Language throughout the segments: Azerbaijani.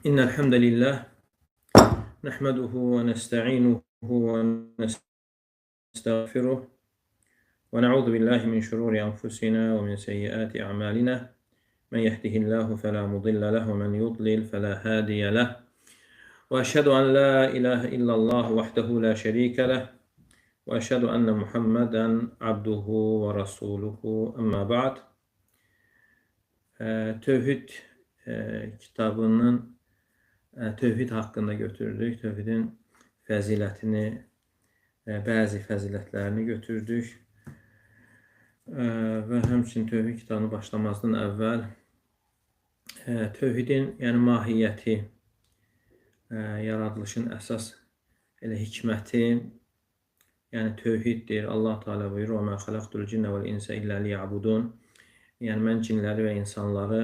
إن الحمد لله نحمده ونستعينه ونستغفره ونعوذ بالله من شرور أنفسنا ومن سيئات أعمالنا من يهده الله فلا مضل له ومن يضلل فلا هادي له وأشهد أن لا إله إلا الله وحده لا شريك له وأشهد أن محمدا عبده ورسوله أما بعد Tövhid kitabının tövhid haqqında götürdük. Tövhidin fəzilətini, bəzi fəzilətlərini götürdük. Və həmçinin tövhid kitabını başlamazdan əvvəl tövhidin, yəni mahiyyəti, yaradılışın əsas elə hikməti, yəni tövhiddir. Allah Teala buyurur: "Və mə xalaqtul cinnə vel insə illə liyəbudun." Yəni mən cinləri və insanları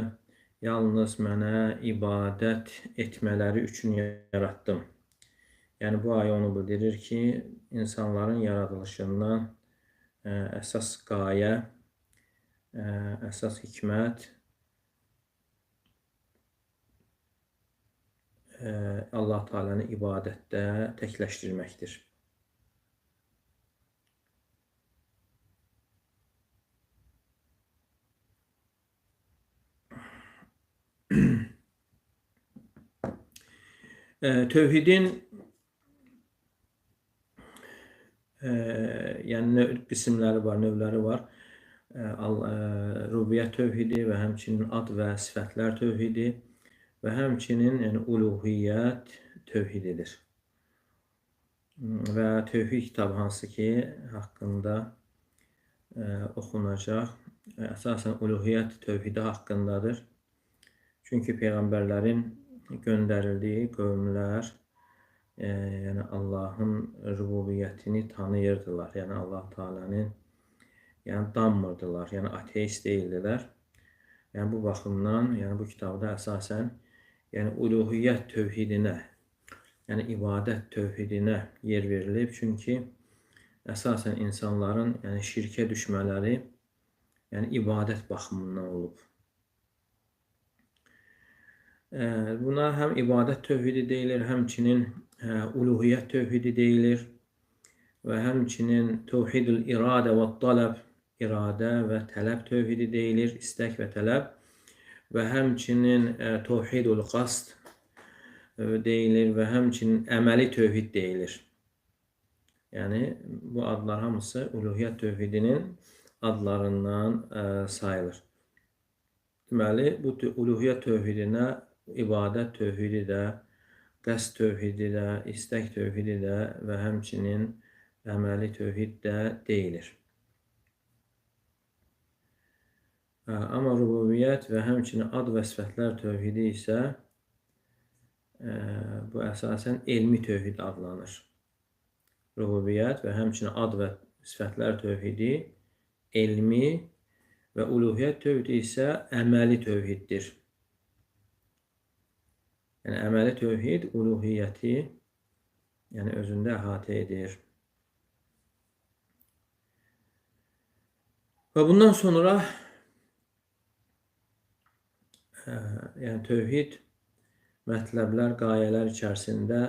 yalnız mənə ibadət etmələri üçün yaratdım. Yəni bu ayə onu bildirir ki, insanların yaradılışından əsas qayə, əsas hikmət Allah Teala'nı ibadətdə təkləşdirməkdir. Tövhidin yəni qismləri var, növləri var. Rububiyyət tövhidi və həmçinin ad və sifətlər tövhidi və həmçinin yəni uluhiyyət tövhididir. Və tövhid kitabı hansı ki haqqında oxunacaq, əsasən uluhiyyət tövhidi haqqındadır. Çünki peyğəmbərlərin göndərildiyi qövmlər yəni Allahın rububiyyətini tanıyırdılar. Yəni Allah Teala'nın danmırdılar. Yəni ateist deyildilər. Yəni bu baxımdan, yəni bu kitabda əsasən yəni uluhiyyət tövhidinə, yəni ibadət tövhidinə yer verilib. Çünki əsasən insanların yəni şirkə düşmələri yəni ibadət baxımından olub. Buna həm ibadət tövhidi deyilir, həmçinin uluhiyyət tövhidi deyilir və həmçinin tövhidül iradə və tələb, iradə və tələb tövhidi deyilir, istək və tələb və həmçinin tövhidül qasd deyilir və həmçinin əməli tövhid deyilir. Yəni bu adlar hamısı uluhiyyət tövhidinin adlarından sayılır. Deməli, bu uluhiyyət tövhidinə ibadət tövhidi də, qəsd tövhidi də, istək tövhidi də və həmçinin əməli tövhid də deyilir. Amma rububiyyət və həmçinin ad və sifətlər tövhidi isə bu əsasən elmi tövhid adlanır. Rububiyyət və həmçinin ad və sifətlər tövhidi elmi və uluhiyyət tövhidi isə əməli tövhiddir. Yəni əməli tövhid uluhiyyəti yəni özündə əhatə edir. Və bundan sonra yəni tövhid mətləblər, qayələr içərisində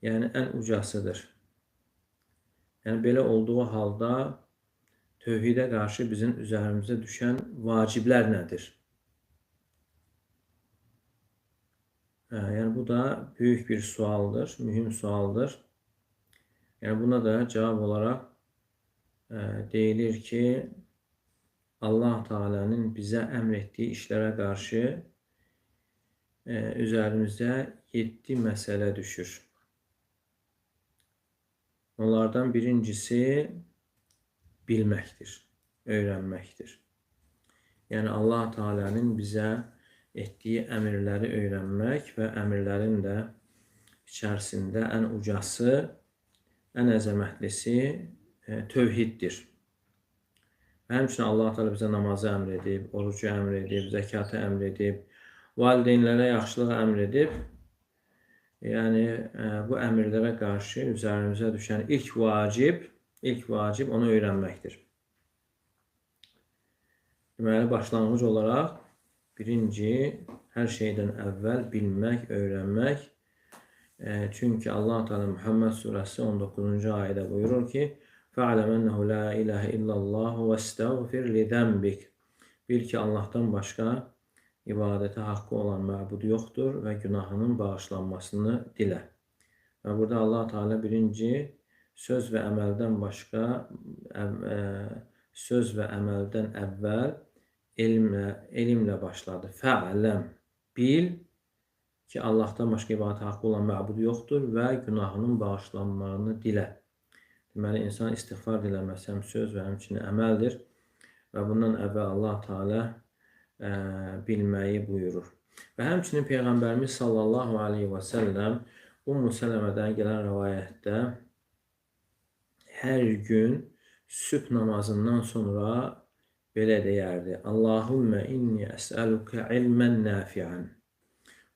yəni ən ucasıdır. Yəni belə olduğu halda tövhidə qarşı bizim üzərimizə düşən vaciblər nədir? Yəni bu da böyük bir sualdır, mühüm sualdır. Yəni buna da cavab olaraq deyilir ki, Allah Teala'nın bizə əmr etdiyi işlərə qarşı üzərimizə 7 məsələ düşür. Onlardan birincisi bilməkdir, öyrənməkdir. Yəni Allah Teala'nın bizə etdiyi əmrləri öyrənmək və əmrlərin də içərisində ən ucası, ən əzəmətlisi tövhiddir. Və həmçinin Allah Teala bizə namazı əmr edib, orucu əmr edib, zəkatı əmr edib, valideynlərə yaxşılığı əmr edib. Yəni bu əmrlərə qarşı üzərimizə düşən ilk vacib onu öyrənməkdir. Deməli, başlanğıc olaraq birinci Her şeyden evvel bilmek, öğrenmek. Çünkü Allah Teala Muhammed suresi 19. ayette buyurur ki: "Fe'lem ennehu la ilahe illallah ve estağfir li zenbik." Bil ki Allah'tan başka ibadete hakkı olan məbud yoktur ve günahının bağışlanmasını dile. Ve burada Allah Teala birinci söz ve emelden başka söz ve emelden evvel ilimle başladı. Fe'lem, bil ki Allah'tan başqa ibadətə haqqı olan məbud yoxdur və günahının bağışlanmalarını dilə. Deməli, insan istiğfar diləməsi həm söz və həmçinin əməldir. Və bundan əvvəl Allah Teala bilməyi buyurur. Və həmçinin Peyğəmbərimiz sallallahu aleyhi və səlləm Ummu Sələmədən gələn rivayətdə hər gün sübh namazından sonra belə deyərdi: Allahümmə inni əsəluka ilmən nafi'an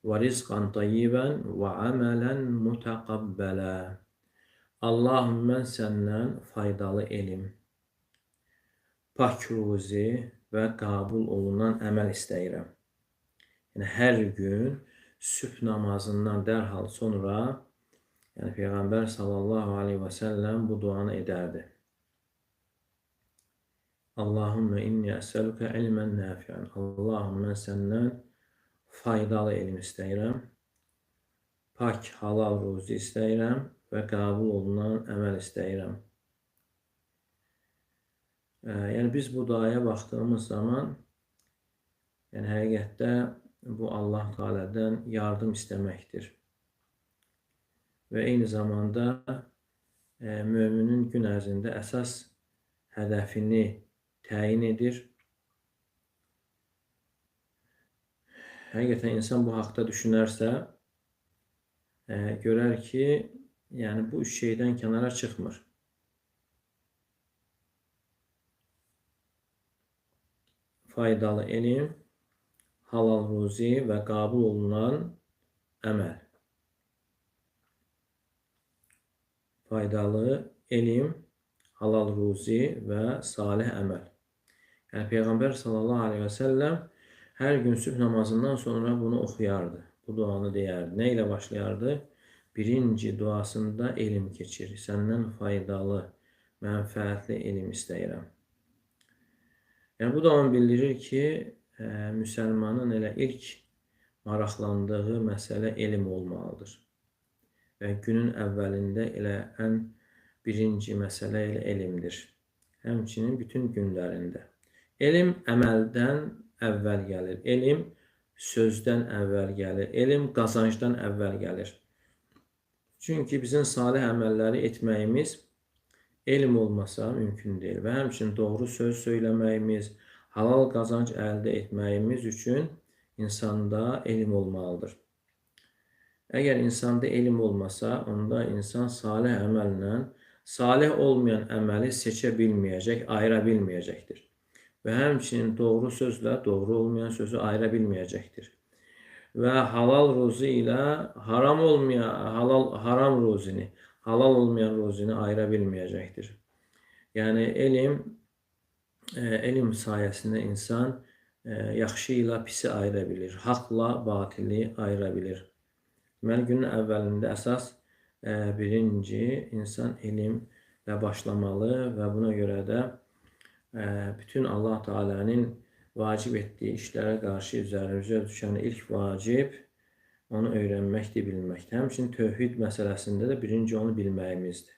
və rizqan tayyibən və əmələn mutaqabbələ. Allahım, mən səndən faydalı elm, pak ruzi və qəbul olunan əməl istəyirəm. Yəni, hər gün sübh namazından dərhal sonra Peyğəmbər sallallahu aleyhi və səlləm bu duanı edərdi. Allahümmə inni əsəluka ilmən nafi'an. Allahım, mən səndən faydalı elm istəyirəm, pak, halal ruzi istəyirəm və qəbul olunan əməl istəyirəm. Yəni, biz bu duaya baxdığımız zaman, həqiqətdə bu Allah Teala'dan yardım istəməkdir. Və eyni zamanda müminin gün ərzində əsas hədəfini təyin edir. Həqiqətən insan bu haqda düşünərsə, görər ki, yəni bu üç şeydən kənara çıxmır. Faydalı elm, halal ruzi və qəbul olunan əməl. Faydalı elm, halal ruzi və salih əməl. Yəni Peyğəmbər sallallahu aleyhi və səlləm hər gün sübh namazından sonra bunu oxuyardı. Bu duanı deyərdi. Nə ilə başlayardı? Birinci duasında elm keçir. Səndən faydalı, mənfəətli elm istəyirəm. Yəni bu da onu bildirir ki, müsəlmanın elə ilk maraqlandığı məsələ elm olmalıdır. Və günün əvvəlində elə ən birinci məsələ elə elmdir. Həmçinin bütün günlərində. Elm əməldən əvvəl gəlir. Elm sözdən əvvəl gəlir. Elm qazancdan əvvəl gəlir. Çünki bizim salih əməlləri etməyimiz elm olmasa mümkün deyil. Və həmçinin doğru söz söyləməyimiz, halal qazanc əldə etməyimiz üçün insanda elm olmalıdır. Əgər insanda elm olmasa, onda insan salih əməllə salih olmayan əməli seçə bilməyəcək, ayıra bilməyəcəkdir. Və həmçinin doğru sözlə doğru olmayan sözü ayıra bilməyəcəkdir. Və halal ruzi ilə haram ruzini, halal olmayan ruzini ayıra bilməyəcəkdir. Yəni elm sayəsində insan yaxşı ilə pisi ayıra bilir, haqla batili ayıra bilir. Deməli, günün əvvəlində əsas birinci insan elmlə başlamalı və buna görə də bütün Allah Teala'nın vacib etdiyi işlərə qarşı üzərimizə düşən ilk vacib onu öyrənməkdir, bilməkdir. Həmçinin tövhid məsələsində də birinci onu bilməyimizdir.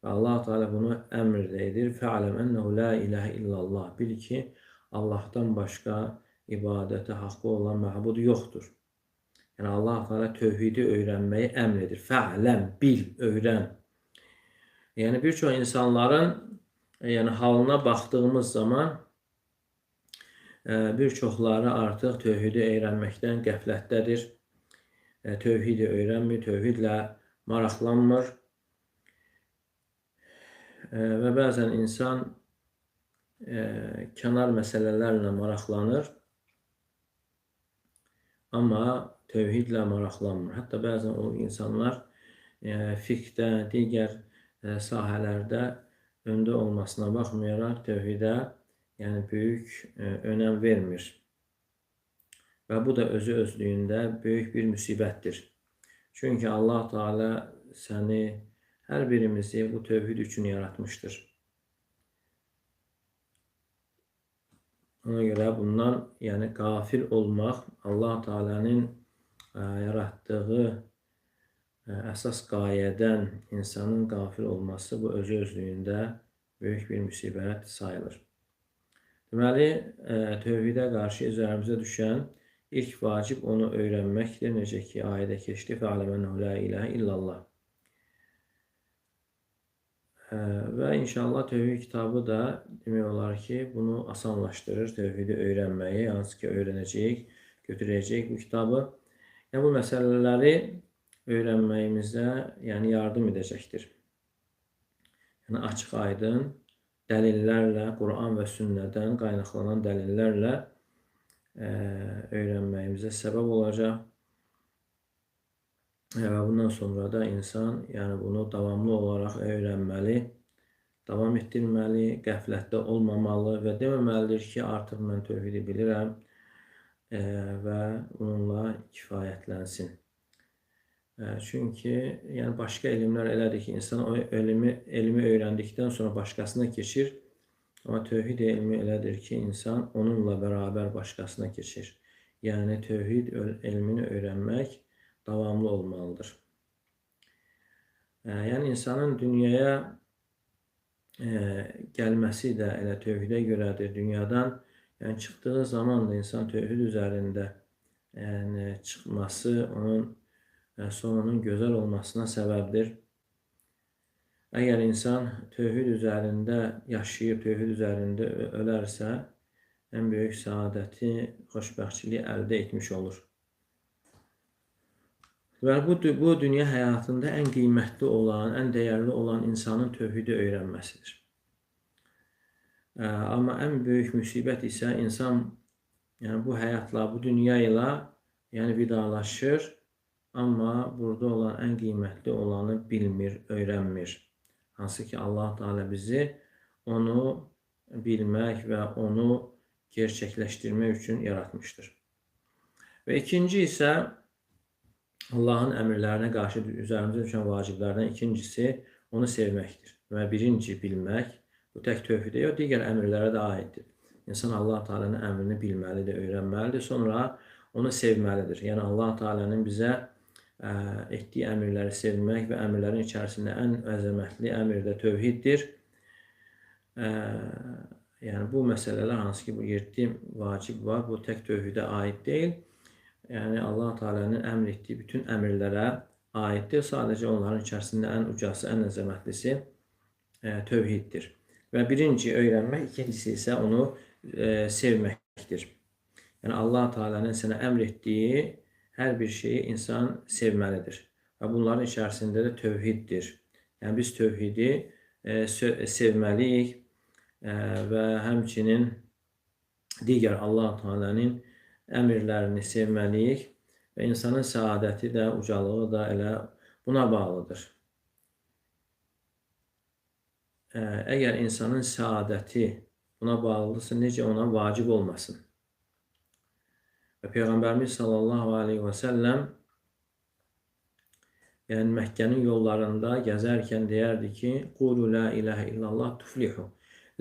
Və Allah Teala bunu əmr edir. Fe'lem ennehu la ilahe illallah. Bil ki, Allah'tan başqa ibadətə haqqı olan məbud yoxdur. Yəni Allah Teala tövhidi öyrənməyi əmr edir. Fe'lem, bil, öyrən. Yəni bir çox insanların halına baxdığımız zaman bir çoxları artıq tövhidi öyrənməkdən qəflətdədir. Tövhidi öyrənmir, tövhidlə maraqlanmır. Və bəzən insan kənar məsələlərlə maraqlanır, amma tövhidlə maraqlanmır. Hətta bəzən o insanlar fiqhdə, digər sahələrdə öndə olmasına baxmayaraq tövhidə böyük önəm vermir. və bu da özü özlüyündə böyük bir müsibətdir. Çünki Allah Teala səni, hər birimizi bu tövhid üçün yaratmışdır. Ona görə bundan, yəni qafil olmaq, Allah Teala'nın yaratdığı əsas qayədən insanın qafil olması bu özü özlüyündə böyük bir müsibət sayılır. Deməli, tövhidə qarşı üzərimizə düşən ilk vacib onu öyrənməkdir. Necə ki, ayədə keçdi, fə'ələmənəhu la ilahə illallah. Və inşallah tövhid kitabı da demək olar ki, bunu asanlaşdırır, tövhidi öyrənməyi, hansı ki, öyrənəcəyik, götürəcəyik bu kitabı. Yəni, bu məsələləri öyrənməyimizə yardım edəcəkdir. Yəni, açıq aydın dəlillərlə, Quran və sünnədən qaynaqlanan dəlillərlə öyrənməyimizə səbəb olacaq. Və bundan sonra da insan bunu davamlı olaraq öyrənməli, davam etdirməli, qəflətdə olmamalı və deməməlidir ki, artıq mən tövhidi bilirəm və bununla kifayətlənsin. Çünki başqa elmlər elədir ki, insan o elmi öyrəndikdən sonra başqasına keçir. Amma tövhid elmi elədir ki, insan onunla bərabər başqasına keçir. Yəni, tövhid elmini öyrənmək davamlı olmalıdır. Yəni, insanın dünyaya gəlməsi də elə tövhidə görədir. Dünyadan çıxdığı zaman da insan tövhid üzərində çıxması onun sonunun gözəl olmasına səbəbdir. Əgər insan tövhid üzərində yaşayıb, tövhid üzərində ölərsə, ən böyük səadəti, xoşbəxtçiliyi əldə etmiş olur. Və bu dünya həyatında ən qiymətli olan, ən dəyərli olan insanın tövhidi öyrənməsidir. Amma ən böyük müsibət isə insan bu həyatla, bu dünya ilə vidalaşır, amma burada olan ən qiymətli olanı bilmir, öyrənmir. Hansı ki, Allah Teala bizi onu bilmək və onu gerçəkləşdirmək üçün yaratmışdır. Və ikinci isə Allahın əmrlərinə qarşı üzərimizə düşən vaciblərdən ikincisi onu sevməkdir. Və birinci bilmək, bu tək tövhidə yox, digər əmrlərə də aiddir. İnsan Allah Teala'nın əmrini bilməlidir, öyrənməlidir, sonra onu sevməlidir. Yəni Allah Teala'nın bizə etdiyi əmrləri sevmək və əmrlərin içərisində ən əzəmətli əmr də tövhiddir. Yəni bu məsələlər, hansı ki, bu 7 vacib var, bu tək tövhidə aid deyil. Yəni Allah Teala'nın əmr etdiyi bütün əmrlərə aiddir. Sadəcə onların içərisində ən ucası, ən əzəmətlisi tövhiddir. Və birinci öyrənmək, ikincisi isə onu sevməkdir. Yəni Allah Teala'nın sənə əmr etdiyi hər bir şeyi insan sevməlidir. Və bunların içərisində də tövhiddir. Yəni biz tövhidi sevməliyik və həmçinin digər Allah Teala'nın əmrlərini sevməliyik və insanın səadəti də, ucalığı da elə buna bağlıdır. Əgər insanın səadəti buna bağlıdırsa, necə ona vacib olmasın? Və Peyğəmbərimiz sallallahu aleyhi və səlləm yəni Məkkənin yollarında gəzərkən deyərdi ki, Qulu la ilahə illallah tuflihu.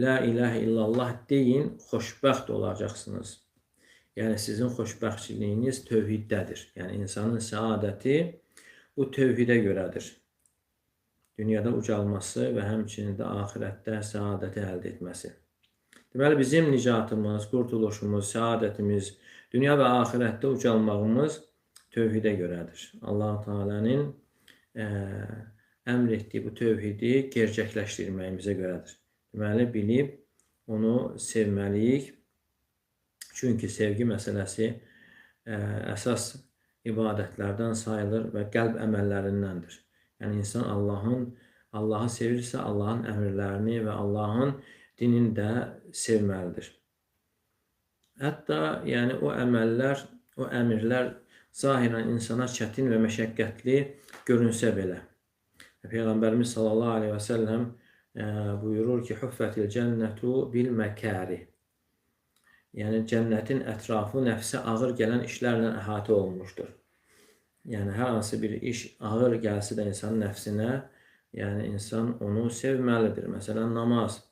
La ilahə illallah deyin, xoşbəxt olacaqsınız. Yəni sizin xoşbəxtçiliyiniz tövhiddədir. Yəni insanın səadəti bu tövhidə görədir. Dünyada ucalması və həmçinin də axirətdə səadəti əldə etməsi. Deməli, bizim nicatımız, qurtuluşumuz, səadətimiz, dünya və axirətdə ucalmağımız tövhidə görədir. Allah Teala'nın əmr etdiyi bu tövhidi gerçəkləşdirməyimizə görədir. Deməli, bilib onu sevməliyik. Çünki sevgi məsələsi əsas ibadətlərdən sayılır və qəlb əməllərindəndir. Yəni, insan Allahı sevirsə, Allahın əmrlərini və Allahın dinini də sevməlidir. Hətta yəni, o əmrlər zahirən insana çətin və məşəqqətli görünsə belə. Peyğəmbərimiz sallallahu aleyhi və səlləm buyurur ki, Huffətil cənnətu bil məkari. Yəni cənnətin ətrafı nəfsə ağır gələn işlərlə əhatə olunmuşdur. Yəni hər hansı bir iş ağır gəlsə də insanın nəfsinə, yəni insan onu sevməlidir. Məsələn, namaz.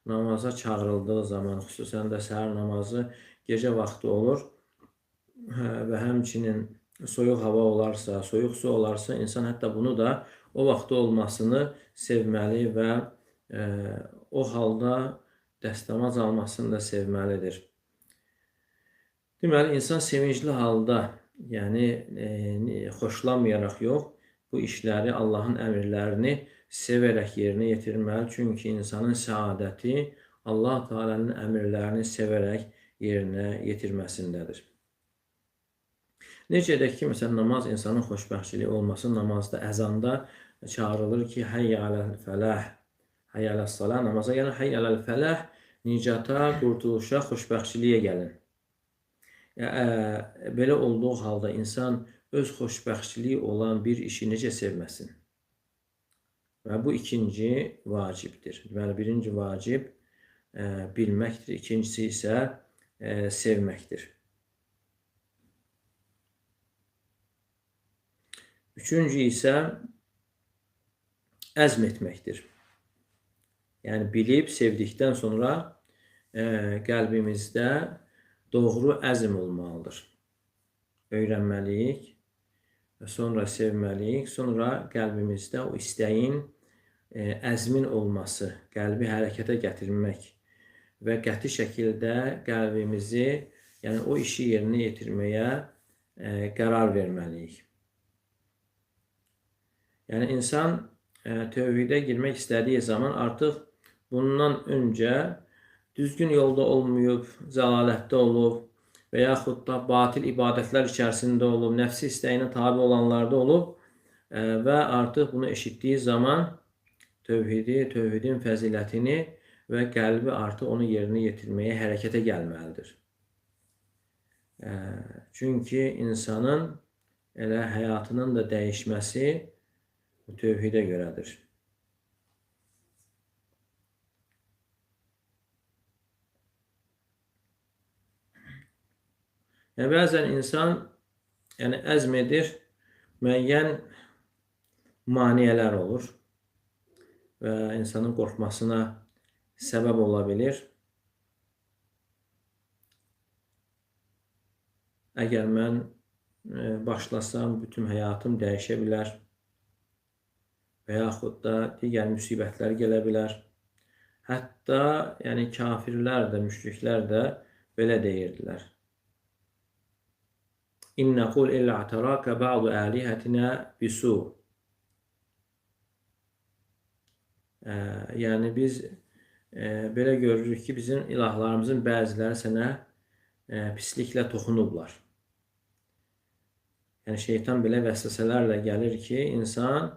Namaza çağırıldığı zaman, xüsusən də səhər namazı gecə vaxtı olur və həmçinin soyuq hava olarsa, soyuq su olarsa, insan hətta bunu da o vaxtda olmasını sevməli və o halda dəstəmaz almasını da sevməlidir. Deməli, insan sevincli halda, yəni xoşlanmayaraq yox, bu işləri, Allahın əmrlərini sevərək yerinə yetirməli. Çünki insanın səadəti Allah Teala'nın əmrlərini sevərək yerinə yetirməsindədir. Necə edək ki, məsələn, namaz insanın xoşbəxtçiliyi olmasın, namazda, əzanda çağırılır ki, hayyə aləl fəlah, hayyə aləl salah, namaza gəlin, hayyə aləl fəlah, nicata, qurtuluşa, xoşbəxtçiliyə gəlin. Belə olduğu halda insan öz xoşbəxtçiliyi olan bir işi necə sevməsin? Və bu ikinci vacibdir. Deməli, birinci vacib bilməkdir, ikincisi isə sevməkdir. Üçüncü isə əzm etməkdir. Yəni, bilib, sevdikdən sonra qəlbimizdə doğru əzm olmalıdır. Öyrənməliyik və sonra sevməliyik. Sonra qəlbimizdə o istəyin, əzmin olması, qəlbi hərəkətə gətirmək və qəti şəkildə qəlbimizi, yəni o işi yerinə yetirməyə qərar verməliyik. Yəni, insan tövhidə girmək istədiyi zaman artıq bundan öncə düzgün yolda olmayıb, zəlalətdə olub və yaxud da batil ibadətlər içərisində olub, nəfsi istəyinə tabi olanlarda olub və artıq bunu eşitdiyi zaman tövhidin fəzilətini və qəlbi artıq onu yerinə yetirməyə hərəkətə gəlməlidir. Çünki insanın elə həyatının da dəyişməsi bu tövhidə görədir. Yəni, bəzən insan əzm edir, müəyyən maniyələr olur və insanın qorxmasına səbəb ola bilir. Əgər mən başlasam, bütün həyatım dəyişə bilər və yaxud da digər müsibətlər gələ bilər. Hətta yəni, kafirlər də, müşriklər də belə deyirdilər. İnnəqul illə ətərəkə bə'du əlihətinə bisu. Yəni, biz belə görürük ki, bizim ilahlarımızın bəziləri sənə pisliklə toxunublar. Yəni, şeytan belə vəsvəsələrlə gəlir ki, insan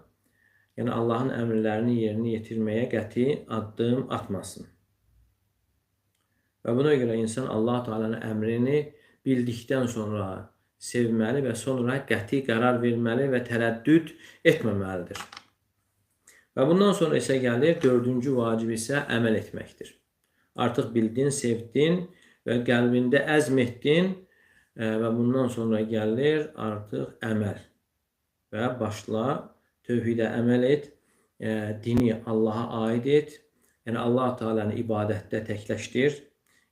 Allahın əmrlərini yerinə yetirməyə qəti addım atmasın. Və buna görə insan Allah Teala'nın əmrini bildikdən sonra sevməli və sonra qəti qərar verməli və tərəddüd etməməlidir. Və bundan sonra isə gəlir, dördüncü vacib isə əməl etməkdir. Artıq bildin, sevdin və qəlbində əzm etdin və bundan sonra gəlir artıq əməl. Və başla, tövhidə əməl et, dini Allaha aid et, yəni Allah Teala'nı ibadətdə təkləşdir,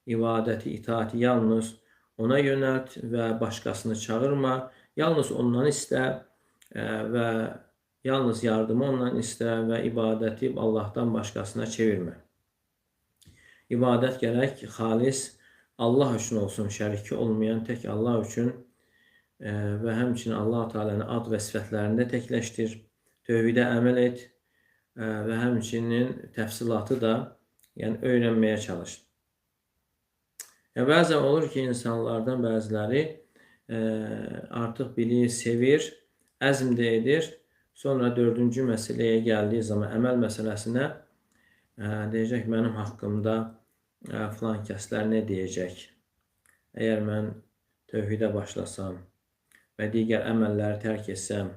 ibadəti, itaati yalnız ona yönəlt və başqasını çağırma, yalnız ondan istə və yalnız yardımı ondan istə və ibadəti Allahdan başqasına çevirmə. İbadət gərək xalis Allah üçün olsun, şəriki olmayan tək Allah üçün və həmçinin Allah Teala'nın ad və sifətlərində təkləşdir, tövhidə əməl et və həmçinin təfsilatı da öyrənməyə çalış. Bəzən olur ki, insanlardan bəziləri artıq bilir, sevir, əzm də edir. Sonra dördüncü məsələyə gəldiyi zaman, əməl məsələsinə deyəcək, mənim haqqımda filan kəslər nə deyəcək? Əgər mən tövhidə başlasam və digər əməlləri tərk etsəm,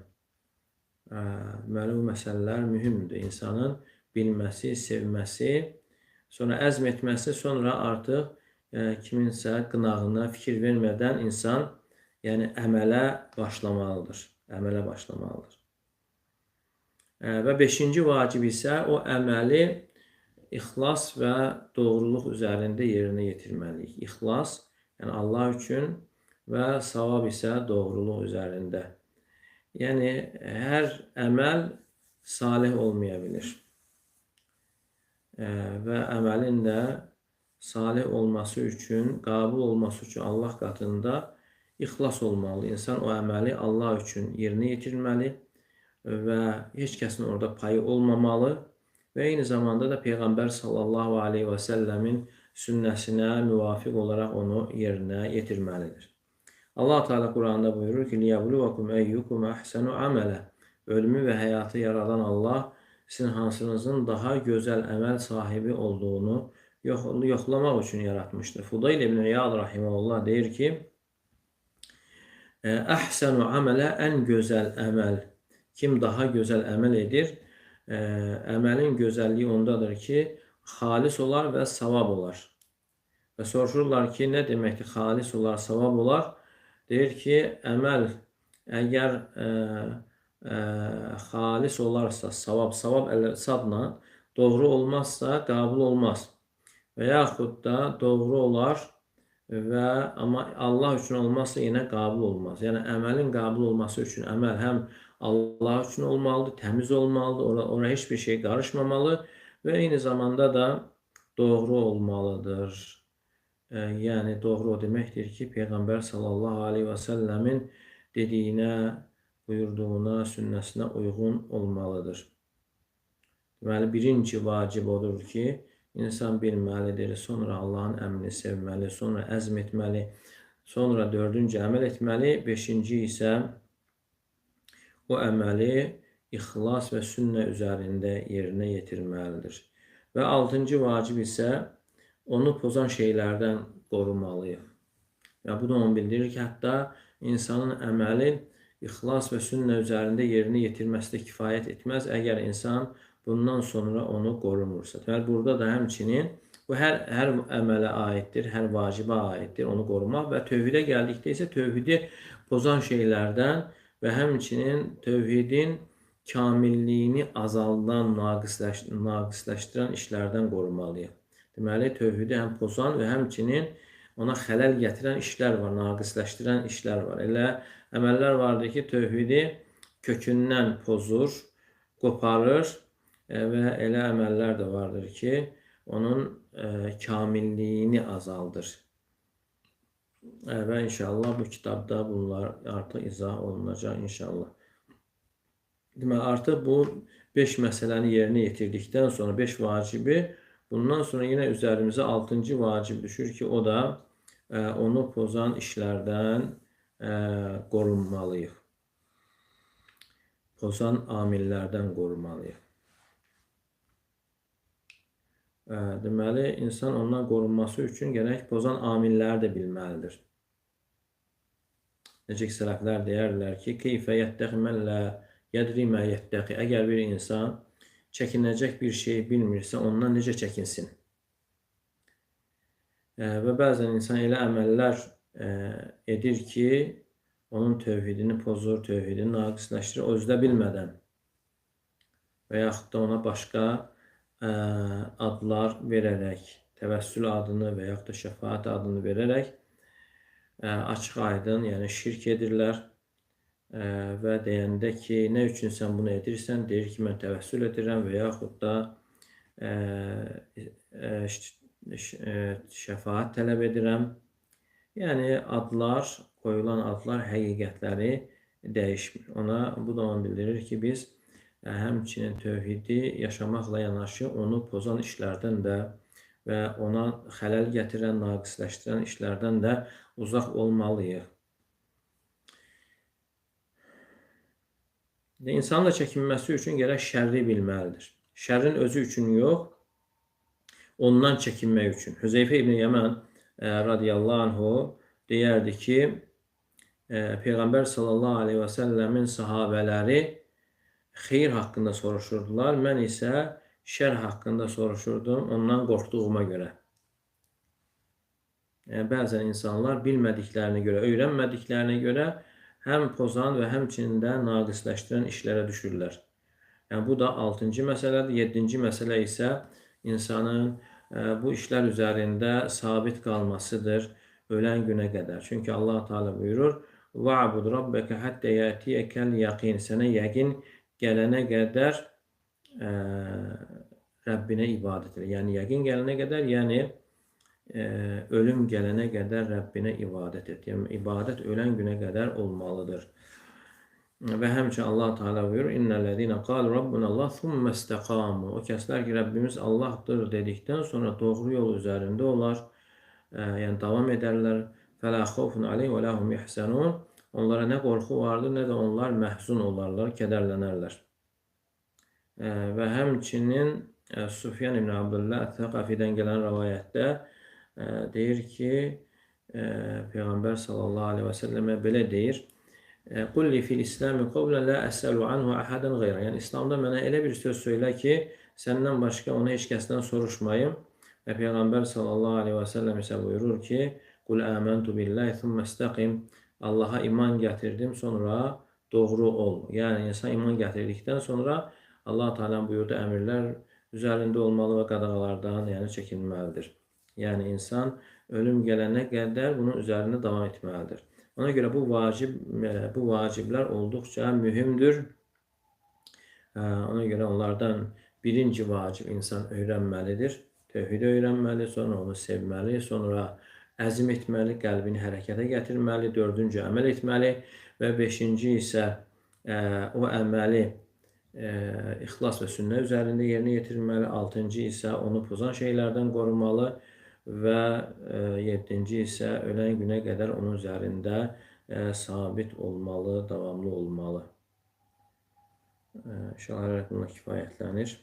deməli, bu məsələlər mühümdür. İnsanın bilməsi, sevməsi, sonra əzm etməsi, sonra artıq kiminsə qınağına fikir vermədən insan yəni əmələ başlamalıdır. Əmələ başlamalıdır. Və 5-ci vacib isə o əməli ixlas və doğruluq üzərində yerinə yetirməliyik. İxlas, yəni Allah üçün və savab isə doğruluq üzərində. Yəni, hər əməl salih olmaya bilir. Və əməlin də salih olması üçün, qabul olması üçün Allah qatında ixlas olmalı. İnsan o əməli Allah üçün yerinə yetirməli və heç kəsin orada payı olmamalı və eyni zamanda da Peyğəmbər sallallahu aleyhi və səlləmin sünnəsinə müvafiq olaraq onu yerinə yetirməlidir. Allah Teala Quranda buyurur ki: "Liyabluvakum eyyukum ahsanu amala." Ölümü və həyatı yaradan Allah sizin hansınızın daha gözəl əməl sahibi olduğunu yoxlamaq üçün yaratmışdır. Fudayl ibn İyad rahimehullah deyir ki: "Ahsanu amala, ən gözəl əməl. Kim daha gözəl əməl edir? Əməlin gözəlliyi ondadır ki, xalis olar və savab olar." Və soruşurlar ki, nə deməkdir xalis olar, savab olar? Deyir ki, əməl əgər xalis olarsa, savab sadla doğru olmazsa qəbul olmaz. Və yaxud da doğru olar və amma Allah üçün olmazsa yenə qəbul olmaz. Yəni əməlin qəbul olması üçün əməl həm Allah üçün olmalıdır, təmiz olmalıdır, ora heç bir şey qarışmamalı və eyni zamanda da doğru olmalıdır. Yəni doğru o deməkdir ki, Peyğəmbər sallallahu aleyhi və səlləmin dediyinə, buyurduğuna, sünnəsinə uyğun olmalıdır. Deməli, birinci vacib odur ki, insan bilməlidir, sonra Allahın əmrini sevməli, sonra əzm etməli, sonra 4-cü əməl etməli, 5-ci isə o əməli ixlas və sünnə üzərində yerinə yetirməlidir. Və 6-cı vacib isə onu pozan şeylərdən qorumalıyıq. Və bu da onu bildirir ki, hətta insanın əməli ixlas və sünnə üzərində yerinə yetirməsi də kifayət etməz, əgər insan bundan sonra onu qorumursa. Deməli, burada da həmçinin bu hər əmələ aiddir, hər vacibə aiddir onu qorumaq və tövhidə gəldikdə isə tövhidi pozan şeylərdən və həmçinin tövhidin kamilliyini azaldan, naqisləşdirən işlərdən qorumalıyıq. Deməli, tövhidi həm pozan və həmçinin ona xələl gətirən işlər var, naqisləşdirən işlər var. Elə əməllər vardır ki, tövhidi kökündən pozur, qoparır və elə əməllər də vardır ki, onun kamilliyini azaldır. Və inşallah bu kitabda bunlar artıq izah olunacaq inşallah. Deməli, artıq bu 5 məsələni yerinə yetirdikdən sonra 5 vacibi, bundan sonra yenə üzərimizə 6-cı vacib düşür ki, o da onu pozan işlərdən qorunmalıyıq. Pozan amillərdən qorunmalıyıq. Deməli, insan ondan qorunması üçün gərək pozan amilləri də bilməlidir. Necə ki, sələflər deyərlər ki, keyfə yəttəqi mən lə yədri mə yəttəqi. Əgər bir insan çəkinəcək bir şey bilmirsə, ondan necə çəkinsin? Və bəzən insan elə əməllər edir ki, onun tövhidini pozur, tövhidini naqisləşdirir, o özdə bilmədən və yaxud da ona başqa adlar verərək, təvəssül adını və yaxud da şəfaət adını verərək açıq aydın, yəni şirk edirlər və deyəndə ki, nə üçün sən bunu edirsən, deyir ki, mən təvəssül edirəm və yaxud da şəfaət tələb edirəm. Yəni, adlar, qoyulan adlar həqiqətləri dəyişmir. Bu da onu bildirir ki, biz həmçinin tövhidi yaşamaqla yanaşı onu pozan işlərdən də və ona xələl gətirən, naqisləşdirən işlərdən də uzaq olmalıyıq. İnsanla çəkinməsi üçün gərək şərri bilməlidir. Şərrin özü üçün yox, ondan çəkinmək üçün. Hüzeyfə ibn Yəmən radiyallahu anhu deyərdi ki, Peyğəmbər sallallahu aleyhi və səlləmin sahabələri xeyir haqqında soruşurdular, mən isə şər haqqında soruşurdum ondan qorxduğuma görə. Bəzən insanlar bilmədiklərinə görə, öyrənmədiklərinə görə həm pozan və həmçinin də naqisləşdirən işlərə düşürlər. Yəni bu da 6-cı məsələdir. 7-ci məsələ isə insanın bu işlər üzərində sabit qalmasıdır ölən günə qədər. Çünki Allah Teala buyurur: "Va'bud rabbaka hatta ya'tiyakal yaqin." Sənə yəqin gələnə qədər Rəbbinə ibadət et. Yəni yəqin gələnə qədər, yəni ölüm gələnə qədər Rəbbinə ibadət et. Yəni ibadət ölən günə qədər olmalıdır. Və həmçinin Allah Teala buyurur: "İnnellezîne qalu rabbunallah thumma istaqamu." O kəslər ki, Rəbbimiz Allahdır dedikdən sonra doğru yol üzərində olar, yəni davam edərlər. Fəla xawfun aleyhim və la hum yahzanun. Onlara nə qorxu vardır, nə də onlar məhzun olarlar, kədərlənərlər. Və həmçinin Sufyan ibn Abdullah Əth-Thaqafidən gələn rivayətdə deyir ki, Peyğəmbər sallallahu aleyhi və səlləmə belə deyir: "Qul li fil İslami qawlan la əsəlu anhu ahadan ghayra." Yəni İslamda mənə elə bir söz söylə ki, səndən başqa onu heç kəsdən soruşmayım. Və Peyğəmbər sallallahu aleyhi və səlləm isə buyurur ki: "Qul amantu billahi thumma istaqim." Allaha iman gətirdim, sonra doğru ol. Yəni insan iman gətirdikdən sonra Allah Teala buyurduğu əmrlər üzərində olmalı və qadağalardan yəni çəkinməlidir. Yəni insan ölüm gələnə qədər bunun üzərində davam etməlidir. Ona görə bu vaciblər olduqca mühümdür. Ona görə onlardan birinci vacib insan öyrənməlidir. Tövhidi öyrənməli, sonra onu sevməli, sonra əzm etməli, qəlbini hərəkətə gətirməli, 4-cü əməl etməli və 5-ci isə o əməli ixlas və sünnə üzərində yerinə yetirməli, 6-cı isə onu pozan şeylərdən qorumalı və 7-ci isə ölən günə qədər onun üzərində sabit olmalı, davamlı olmalı. İnşallah bununla kifayətlənir.